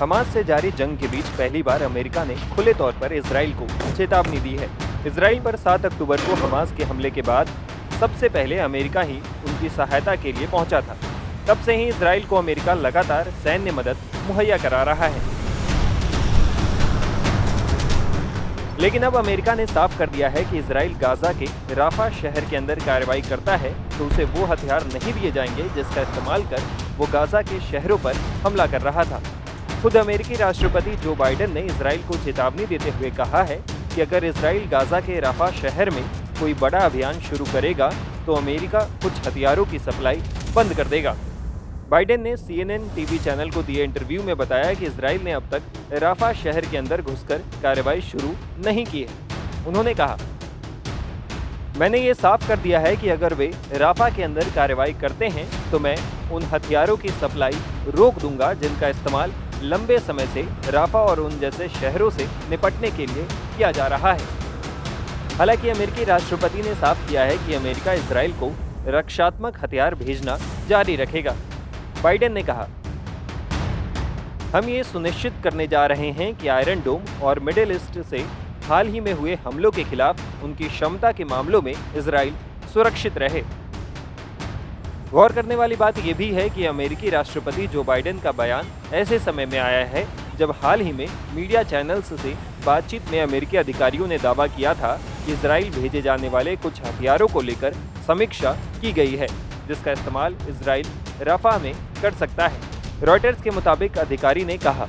Hamas से जारी जंग के बीच पहली बार अमेरिका ने खुले तौर पर इजराइल को चेतावनी दी है। इजराइल पर 7 अक्टूबर को हमास के हमले के बाद सबसे पहले अमेरिका ही उनकी सहायता के लिए पहुंचा था। तब से ही इजराइल को अमेरिका लगातार सैन्य मदद मुहैया करा रहा है। लेकिन अब अमेरिका ने साफ कर दिया है कि इजराइल गाजा के राफा शहर के अंदर कार्रवाई करता है तो उसे वो हथियार नहीं दिए जाएंगे जिसका इस्तेमाल कर वो गाजा के शहरों पर हमला कर रहा था। खुद अमेरिकी राष्ट्रपति जो बाइडेन ने इजराइल को चेतावनी देते हुए कहा है कि अगर इजराइल गाजा के राफा शहर में कोई बड़ा अभियान शुरू करेगा तो अमेरिका कुछ हथियारों की सप्लाई बंद कर देगा। बाइडेन ने CNN टीवी चैनल को दिए इंटरव्यू में बताया कि इजराइल ने अब तक राफा शहर के अंदर घुसकर कार्रवाई शुरू नहीं की है। उन्होंने कहा, मैंने ये साफ कर दिया है कि अगर वे राफा के अंदर कार्रवाई करते हैं तो मैं उन हथियारों की सप्लाई रोक दूंगा जिनका इस्तेमाल लंबे समय से राफा और उन जैसे शहरों से निपटने के लिए किया जा रहा है। हालांकि अमेरिकी राष्ट्रपति ने साफ किया है कि अमेरिका इजराइल को रक्षात्मक हथियार भेजना जारी रखेगा। बाइडेन ने कहा, हम ये सुनिश्चित करने जा रहे हैं कि आयरन डोम और मिडिल ईस्ट से हाल ही में हुए हमलों के खिलाफ उनकी क्षमता के मामलों में इजराइल सुरक्षित रहे। गौर करने वाली बात यह भी है कि अमेरिकी राष्ट्रपति जो बाइडेन का बयान ऐसे समय में आया है जब हाल ही में मीडिया चैनल्स से बातचीत में अमेरिकी अधिकारियों ने दावा किया था कि इजराइल भेजे जाने वाले कुछ हथियारों को लेकर समीक्षा की गई है जिसका इस्तेमाल इजराइल राफा में कर सकता है। रॉयटर्स के मुताबिक अधिकारी ने कहा,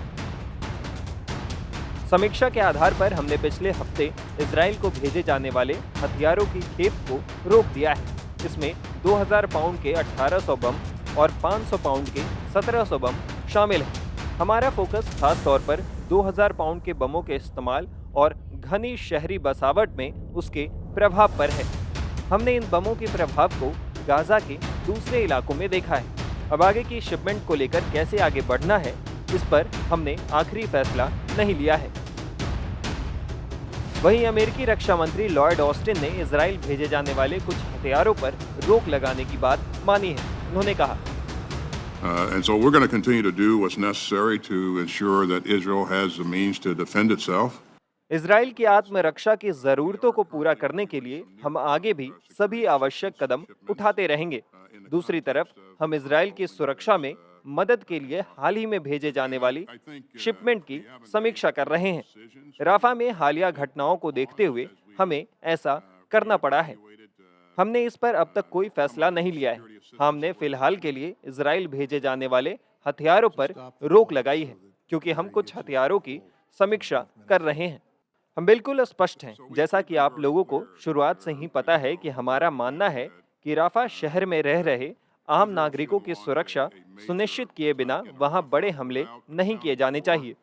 समीक्षा के आधार पर हमने पिछले हफ्ते इजराइल को भेजे जाने वाले हथियारों की खेप को रोक दिया है। इसमें 2000 पाउंड के 1800 बम और 500 पाउंड के 1700 बम शामिल हैं। हमारा फोकस खास तौर पर 2000 पाउंड के बमों के इस्तेमाल और घनी शहरी बसावट में उसके प्रभाव पर है। हमने इन बमों के प्रभाव को गाजा के दूसरे इलाकों में देखा है। अब आगे की शिपमेंट को लेकर कैसे आगे बढ़ना है इस पर हमने आखिरी फैसला नहीं लिया है। वहीं अमेरिकी रक्षा मंत्री लॉयड ऑस्टिन ने इजराइल भेजे जाने वाले कुछ हथियारों पर रोक लगाने की बात मानी है। उन्होंने कहा, And so we're going to continue to do what's necessary to ensure that Israel has the means to defend itself. Israel की आत्मरक्षा की जरूरतों को पूरा करने के लिए हम आगे भी सभी आवश्यक कदम उठाते रहेंगे। दूसरी तरफ हम इजराइल की सुरक्षा में मदद के लिए हाल ही में भेजे जाने वाली शिपमेंट की समीक्षा कर रहे हैं। राफा में हालिया घटनाओं को देखते हुए हमें ऐसा करना पड़ा है। हमने इस पर अब तक कोई फैसला नहीं लिया है। हमने फिलहाल के लिए इजराइल भेजे जाने वाले हथियारों पर रोक लगाई है क्योंकि हम कुछ हथियारों की समीक्षा कर रहे हैं। हम बिल्कुल स्पष्ट हैं, जैसा कि आप लोगों को शुरुआत से ही पता है कि हमारा मानना है कि राफा शहर में रह रहे आम नागरिकों की सुरक्षा सुनिश्चित किए बिना वहां बड़े हमले नहीं किए जाने चाहिए।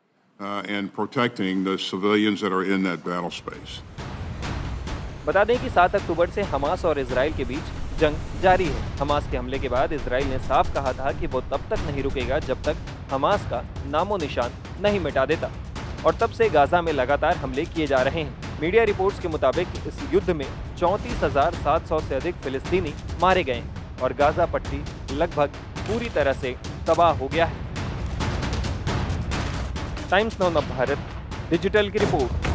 बता दें कि 7 अक्टूबर से हमास और इजराइल के बीच जंग जारी है। हमास के हमले के बाद इजराइल ने साफ कहा था कि वो तब तक नहीं रुकेगा जब तक हमास का नामो निशान नहीं मिटा देता, और तब से गाजा में लगातार हमले किए जा रहे हैं। मीडिया रिपोर्ट्स के मुताबिक इस युद्ध में 34,700 से अधिक फिलिस्तीनी मारे गए हैं और गाजा पट्टी लगभग पूरी तरह से तबाह हो गया है। टाइम्स नाउ भारत डिजिटल की रिपोर्ट।